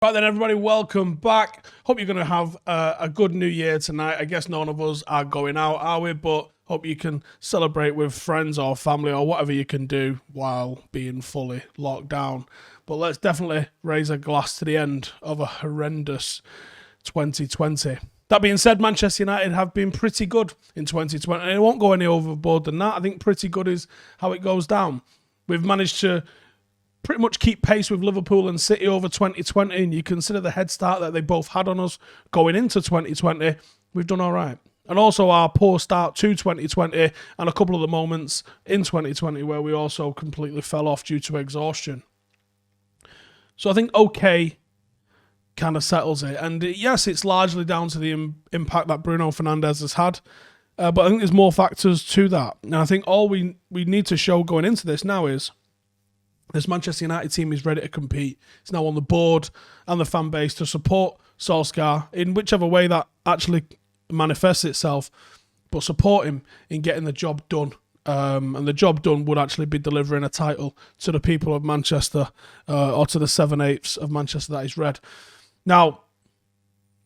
Right then, everybody, welcome back. Hope you're going to have a good new year tonight. I guess none of us are going out, are we? But hope you can celebrate with friends or family or whatever you can do while being fully locked down. But let's definitely raise a glass to the end of a horrendous 2020. That being said, Manchester United have been pretty good in 2020, and it won't go any overboard than that. I think pretty good is how it goes down. We've managed to pretty much keep pace with Liverpool and City over 2020, and you consider the head start that they both had on us going into 2020, we've done all right. And also our poor start to 2020 and a couple of the moments in 2020 where we also completely fell off due to exhaustion. So I think okay kind of settles it. And yes, it's largely down to the impact that Bruno Fernandes has had, but I think there's more factors to that. And I think all we need to show going into this now is this Manchester United team is ready to compete. It's now on the board and the fan base to support Solskjaer in whichever way that actually manifests itself, but support him in getting the job done. And the job done would actually be delivering a title to the people of Manchester, or to the 7/8 of Manchester that is red. Now,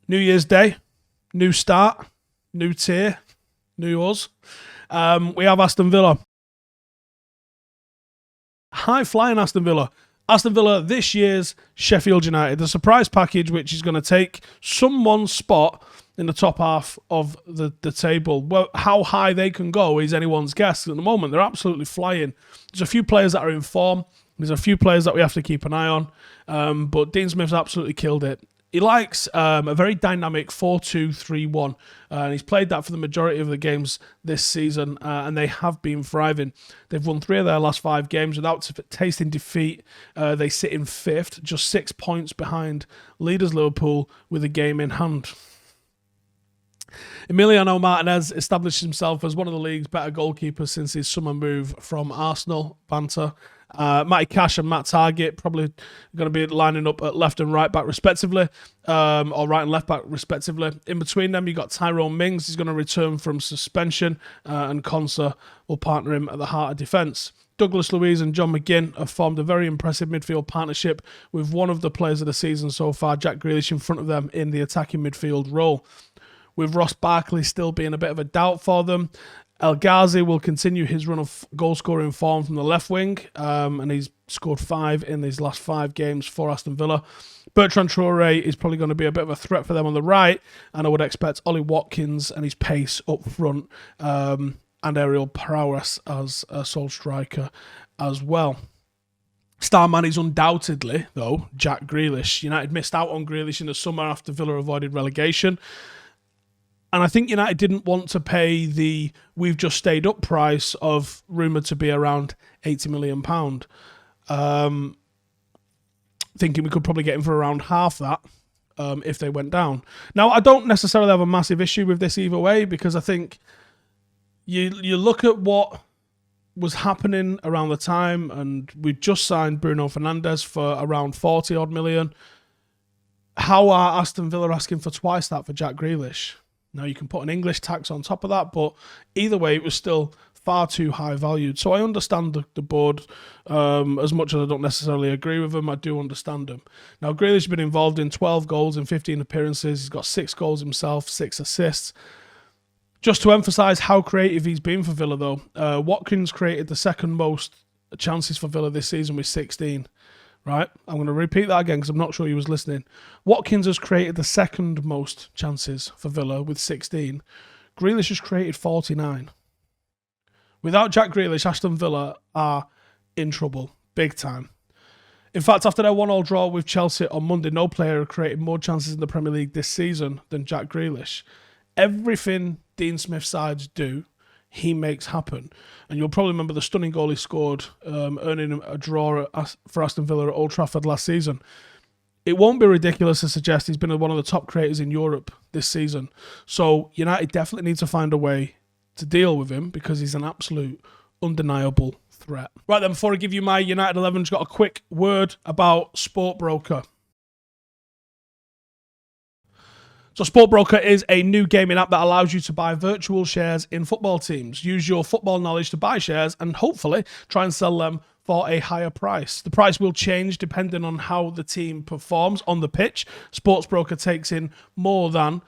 New Year's Day, new start, new tier, new us. We have Aston Villa. High-flying Aston Villa. Aston Villa, this year's Sheffield United. The surprise package, which is going to take someone's spot in the top half of the table. Well, how high they can go is anyone's guess. At the moment, they're absolutely flying. There's a few players that are in form. There's a few players that we have to keep an eye on. But Dean Smith's absolutely killed it. He likes a very dynamic 4-2-3-1, and he's played that for the majority of the games this season, and they have been thriving. They've won 3 of their last 5 games without tasting defeat. They sit in 5th, just 6 points behind leaders Liverpool with a game in hand. Emiliano Martinez established himself as one of the league's better goalkeepers since his summer move from Arsenal. Banter. Matty Cash and Matt Targett probably going to be lining up at left and right back respectively, or right and left back respectively. In between them, you got Tyrone Mings. He's going to return from suspension, and Konsa will partner him at the heart of defence. Douglas Luiz and John McGinn have formed a very impressive midfield partnership with one of the players of the season so far, Jack Grealish, in front of them in the attacking midfield role. With Ross Barkley still being a bit of a doubt for them, El Ghazi will continue his run of goal-scoring form from the left wing, and he's scored 5 in his last 5 games for Aston Villa. Bertrand Traoré is probably going to be a bit of a threat for them on the right, and I would expect Ollie Watkins and his pace up front, and aerial prowess as a sole striker as well. Star man is undoubtedly, though, Jack Grealish. United missed out on Grealish in the summer after Villa avoided relegation. And I think United didn't want to pay the we've just stayed up price of rumoured to be around £80 million. Thinking we could probably get him for around half that if they went down. Now, I don't necessarily have a massive issue with this either way, because I think you look at what was happening around the time, and we just signed Bruno Fernandes for around 40 odd million. How are Aston Villa asking for twice that for Jack Grealish? Now, you can put an English tax on top of that, but either way, it was still far too high valued. So I understand the board, as much as I don't necessarily agree with them, I do understand them. Now, Grealish has been involved in 12 goals in 15 appearances. He's got 6 goals himself, 6 assists. Just to emphasise how creative he's been for Villa, though, Watkins created the second most chances for Villa this season with 16. Right, I'm going to repeat that again because I'm not sure you was listening. Watkins has created the second most chances for Villa with 16. Grealish has created 49. Without Jack Grealish, Aston Villa are in trouble, big time. In fact, after their 1-1 draw with Chelsea on Monday, no player had created more chances in the Premier League this season than Jack Grealish. Everything Dean Smith's sides do, he makes happen. And you'll probably remember the stunning goal he scored, earning a draw for Aston Villa at Old Trafford last season. It won't be ridiculous to suggest he's been one of the top creators in Europe this season. So United definitely need to find a way to deal with him, because he's an absolute undeniable threat. Right then, before I give you my United 11, I've got a quick word about SportsBroker. So SportsBroker is a new gaming app that allows you to buy virtual shares in football teams. Use your football knowledge to buy shares and hopefully try and sell them for a higher price. The price will change depending on how the team performs on the pitch. SportsBroker takes in more than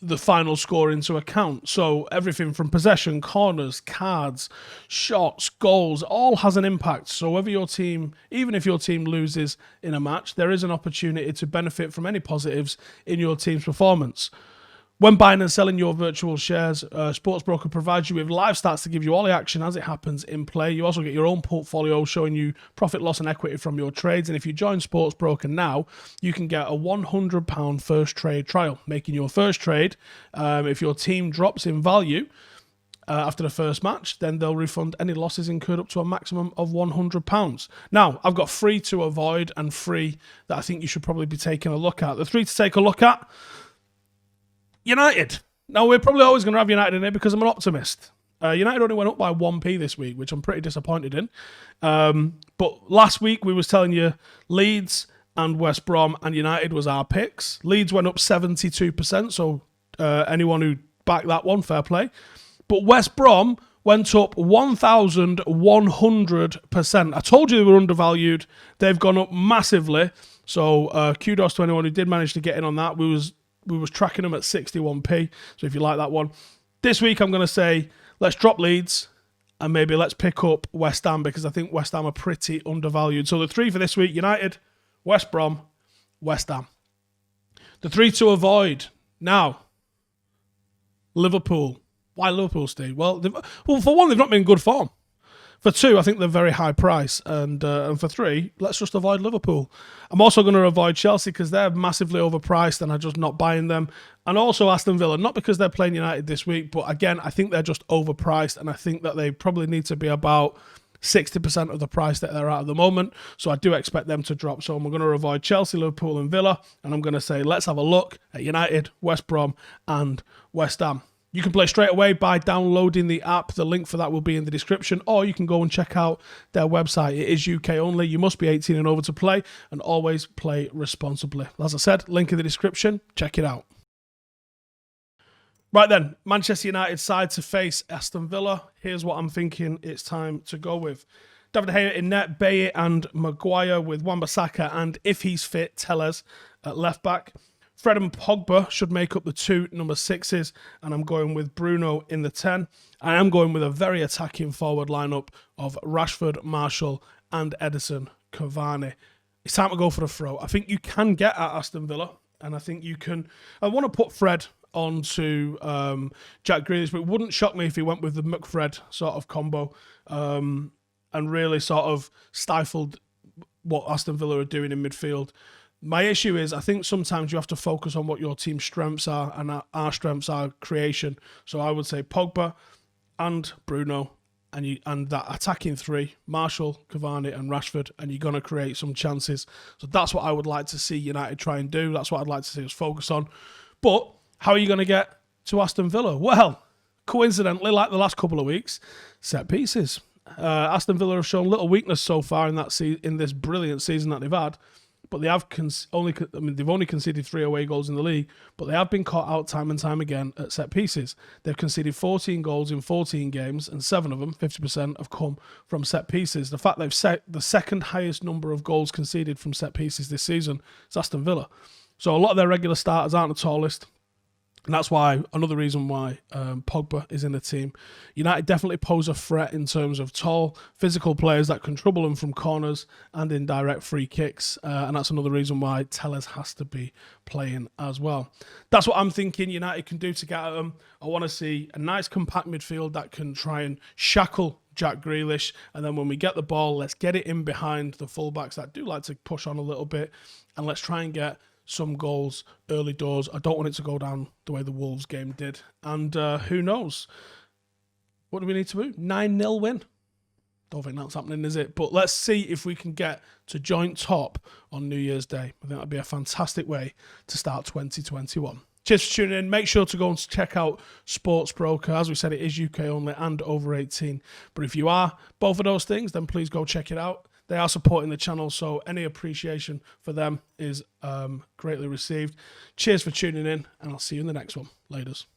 the final score into account. So everything from possession, corners, cards, shots, goals, all has an impact. So whether your team, even if your team loses in a match, there is an opportunity to benefit from any positives in your team's performance. When buying and selling your virtual shares, SportsBroker provides you with live stats to give you all the action as it happens in play. You also get your own portfolio showing you profit, loss and equity from your trades. And if you join SportsBroker now, you can get a £100 first trade trial. Making your first trade, if your team drops in value after the first match, then they'll refund any losses incurred up to a maximum of £100. Now, I've got 3 to avoid and 3 that I think you should probably be taking a look at. The 3 to take a look at: United. Now, we're probably always going to have United in here because I'm an optimist. United only went up by 1p this week, which I'm pretty disappointed in. But last week, we was telling you Leeds and West Brom and United was our picks. Leeds went up 72%, so anyone who backed that one, fair play. But West Brom went up 1,100%. I told you they were undervalued. They've gone up massively. So kudos to anyone who did manage to get in on that. We was tracking them at 61p, so if you like that one. This week I'm going to say let's drop Leeds and maybe let's pick up West Ham because I think West Ham are pretty undervalued. So the 3 for this week: United, West Brom, West Ham. The 3 to avoid. Now, Liverpool. Why Liverpool, Steve? Well, for one, they've not been in good form. For 2, I think they're very high price. And for 3, let's just avoid Liverpool. I'm also going to avoid Chelsea because they're massively overpriced and I'm just not buying them. And also Aston Villa, not because they're playing United this week, but again, I think they're just overpriced and I think that they probably need to be about 60% of the price that they're at the moment. So I do expect them to drop. So I'm going to avoid Chelsea, Liverpool and Villa. And I'm going to say let's have a look at United, West Brom and West Ham. You can play straight away by downloading the app. The link for that will be in the description, or you can go and check out their website. It is UK only. You must be 18 and over to play, and always play responsibly. As I said, link in the description. Check it out. Right then, Manchester United side to face Aston Villa. Here's what I'm thinking it's time to go with. David De Gea in net, Baye and Maguire with Wan-Bissaka, and if he's fit, Telles at left back. Fred and Pogba should make up the 2 number 6s, and I'm going with Bruno in the 10. I am going with a very attacking forward lineup of Rashford, Martial, and Edison Cavani. It's time to go for the throw. I think you can get at Aston Villa, and I think you can. I want to put Fred onto Jack Grealish, but it wouldn't shock me if he went with the McFred sort of combo and really sort of stifled what Aston Villa are doing in midfield. My issue is I think sometimes you have to focus on what your team's strengths are, and our strengths are creation. So I would say Pogba and Bruno, and that attacking 3, Martial, Cavani and Rashford, and you're going to create some chances. So that's what I would like to see United try and do. That's what I'd like to see us focus on. But how are you going to get to Aston Villa? Well, coincidentally, like the last couple of weeks, set pieces. Aston Villa have shown little weakness so far in this brilliant season that they've had. But they have they've only conceded 3 away goals in the league, but they have been caught out time and time again at set pieces. They've conceded 14 goals in 14 games, and 7 of them, 50%, have come from set pieces. The fact they've set the second highest number of goals conceded from set pieces this season is Aston Villa. So a lot of their regular starters aren't the tallest. And that's why, another reason why Pogba is in the team. United definitely pose a threat in terms of tall, physical players that can trouble them from corners and in direct free kicks. And that's another reason why Telles has to be playing as well. That's what I'm thinking United can do to get at them. I want to see a nice compact midfield that can try and shackle Jack Grealish. And then when we get the ball, let's get it in behind the fullbacks that do like to push on a little bit. And let's try and get some goals early doors. I don't want it to go down the way the Wolves game did. And who knows? What do we need to do? 9-0 win? Don't think that's happening, is it? But let's see if we can get to joint top on New Year's Day. I think that'd be a fantastic way to start 2021. Cheers for tuning in. Make sure to go and check out SportsBroker. As we said, it is UK only and over 18. But if you are both of those things, then please go check it out. They are supporting the channel, so any appreciation for them is greatly received. Cheers for tuning in, and I'll see you in the next one. Laters.